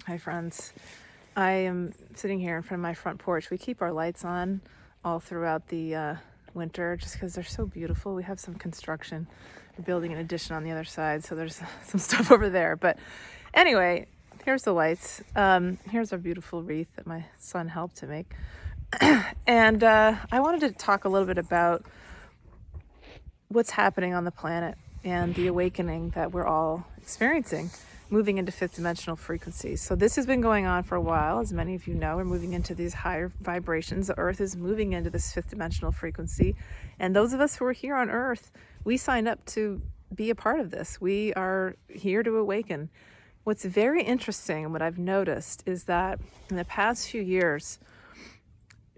Hi, friends. I am sitting here in front of my front porch. We keep our lights on all throughout the winter just because they're so beautiful. We have some construction. We're building an addition on the other side, so there's some stuff over there. But anyway, here's the lights. Here's our beautiful wreath that my son helped to make. And I wanted to talk a little bit about what's happening on the planet and the awakening that we're all experiencing, moving into fifth dimensional frequencies. So this has been going on for a while. As many of you know, we're moving into these higher vibrations. The earth is moving into this fifth dimensional frequency. And those of us who are here on earth, we signed up to be a part of this. We are here to awaken. What's very interesting and what I've noticed is that in the past few years,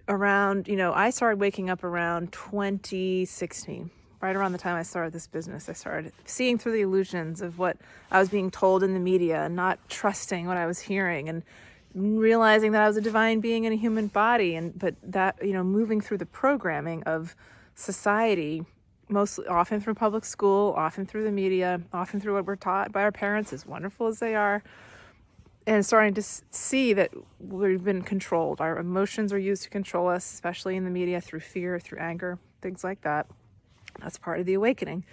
I started waking up around 2016. Right around the time I started this business, I started seeing through the illusions of what I was being told in the media and not trusting what I was hearing and realizing that I was a divine being in a human body. But that, moving through the programming of society, mostly often through public school, often through the media, often through what we're taught by our parents, as wonderful as they are, and starting to see that we've been controlled. Our emotions are used to control us, especially in the media, through fear, through anger, things like that. That's part of the awakening.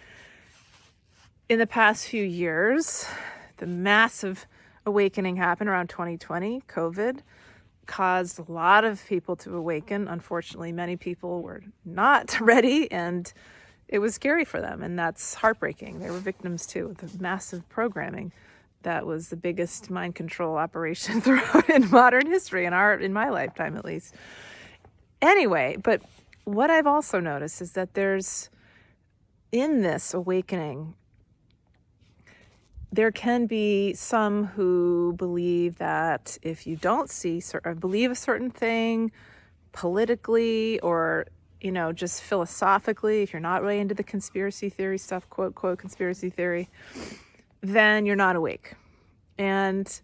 In the past few years, the massive awakening happened around 2020. COVID caused a lot of people to awaken. Unfortunately, many people were not ready, and it was scary for them, and that's heartbreaking. They were victims too of the massive programming. That was the biggest mind control operation throughout in modern history, in my lifetime at least. Anyway, but what I've also noticed is that in this awakening, there can be some who believe that if you don't believe a certain thing politically or, just philosophically, if you're not really into the conspiracy theory stuff, quote, quote, conspiracy theory, then you're not awake. And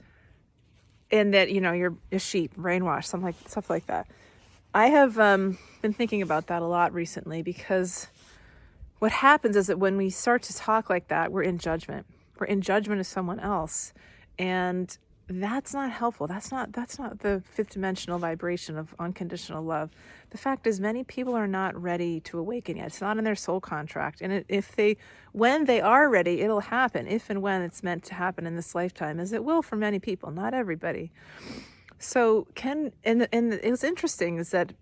that, you're a sheep, brainwashed, stuff like that. I have been thinking about that a lot recently because what happens is that when we start to talk like that, we're in judgment. We're in judgment of someone else. And that's not helpful. That's not the fifth dimensional vibration of unconditional love. The fact is, many people are not ready to awaken yet. It's not in their soul contract. And when they are ready, it'll happen. If and when it's meant to happen in this lifetime, as it will for many people, not everybody. So and it was interesting is that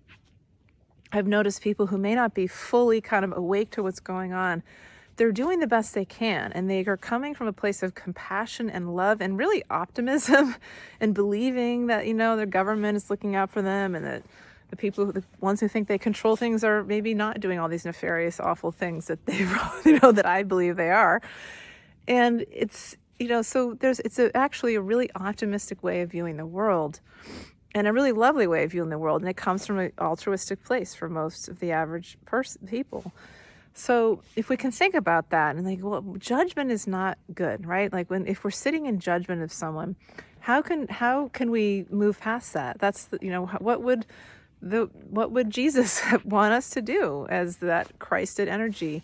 I've noticed people who may not be fully kind of awake to what's going on, they're doing the best they can, and they are coming from a place of compassion and love and really optimism and believing that, the government is looking out for them, and that the ones who think they control things are maybe not doing all these nefarious, awful things that that I believe they are. And it's, so it's actually a really optimistic way of viewing the world. And a really lovely way of viewing the world. And it comes from an altruistic place for most of the average people. So if we can think about that and judgment is not good, right? If we're sitting in judgment of someone, how can we move past that? That's what would Jesus want us to do as that Christed energy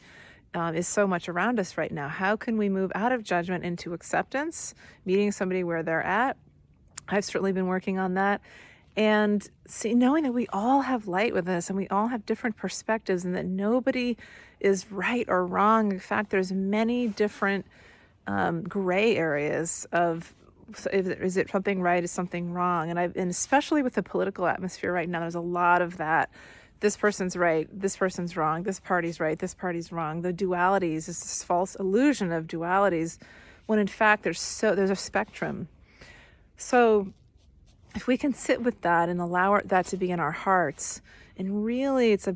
is so much around us right now? How can we move out of judgment into acceptance, meeting somebody where they're at? I've certainly been working on that. And knowing that we all have light with us and we all have different perspectives and that nobody is right or wrong. In fact, there's many different gray areas of, is it something right, is something wrong? And especially with the political atmosphere right now, there's a lot of that. This person's right, this person's wrong, this party's right, this party's wrong. The dualities is this false illusion of dualities when in fact there's a spectrum. So if we can sit with that and allow that to be in our hearts, and really it's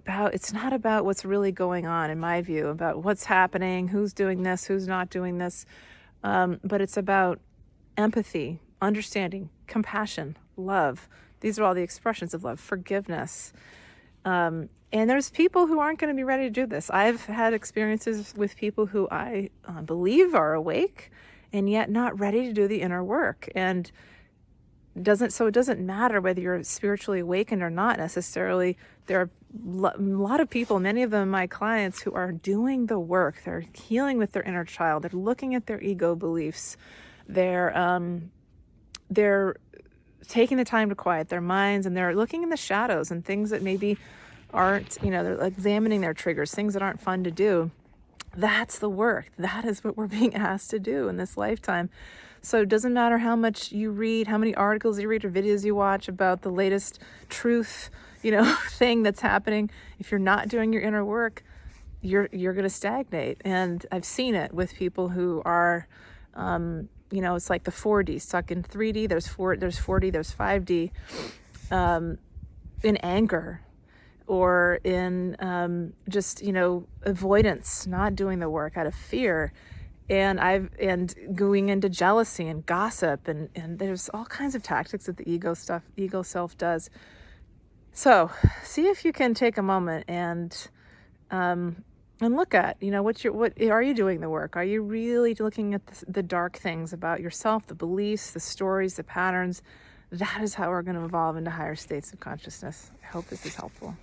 not about what's really going on, in my view, about what's happening, who's doing this, who's not doing this, but it's about empathy, understanding, compassion, love. These are all the expressions of love, forgiveness. And there's people who aren't going to be ready to do this. I've had experiences with people who I believe are awake and yet not ready to do the inner work. And it doesn't matter whether you're spiritually awakened or not necessarily. There are a lot of people, many of them my clients, who are doing the work. They're healing with their inner child. They're looking at their ego beliefs. They're they're taking the time to quiet their minds, and they're looking in the shadows and things that maybe aren't, they're examining their triggers, things that aren't fun to do. That's the work. That is what we're being asked to do in this lifetime. So it doesn't matter how much you read, how many articles you read or videos you watch about the latest truth, thing that's happening. If you're not doing your inner work, you're going to stagnate. And I've seen it with people who are, it's like the 4D, stuck in 3D. There's 4D, there's 5D, in anger, or in just avoidance, not doing the work out of fear, and going into jealousy and gossip, and there's all kinds of tactics that the ego self does. So see if you can take a moment and look at, what are you doing the work? Are you really looking at the dark things about yourself, the beliefs, the stories, the patterns? That is how we're going to evolve into higher states of consciousness. I hope this is helpful.